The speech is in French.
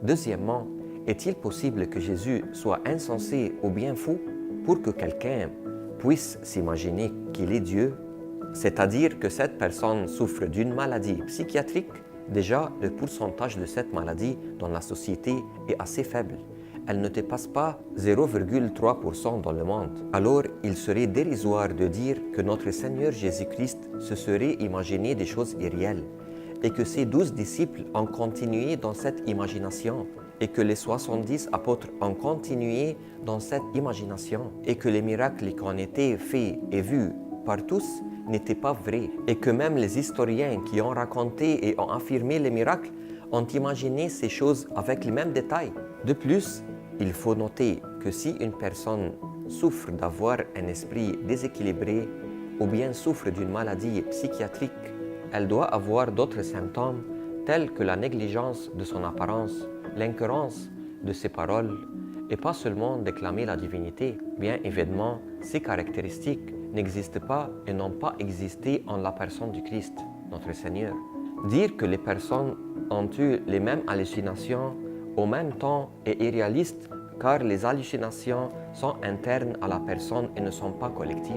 Deuxièmement, est-il possible que Jésus soit insensé ou bien fou pour que quelqu'un puisse s'imaginer qu'il est Dieu? C'est-à-dire que cette personne souffre d'une maladie psychiatrique. Déjà, le pourcentage de cette maladie dans la société est assez faible. Elle ne dépasse pas 0,3% dans le monde. Alors, il serait dérisoire de dire que notre Seigneur Jésus-Christ se serait imaginé des choses irréelles et que ses 12 disciples ont continué dans cette imagination et que les 70 apôtres ont continué dans cette imagination et que les miracles qui ont été faits et vus par tous n'étaient pas vrais et que même les historiens qui ont raconté et ont affirmé les miracles ont imaginé ces choses avec les mêmes détails. De plus, il faut noter que si une personne souffre d'avoir un esprit déséquilibré ou bien souffre d'une maladie psychiatrique, elle doit avoir d'autres symptômes tels que la négligence de son apparence, l'incohérence de ses paroles et pas seulement déclamer la divinité. Bien évidemment, ces caractéristiques n'existent pas et n'ont pas existé en la personne du Christ, notre Seigneur. Dire que les personnes ont eu les mêmes hallucinations au même temps est irréaliste car les hallucinations sont internes à la personne et ne sont pas collectives.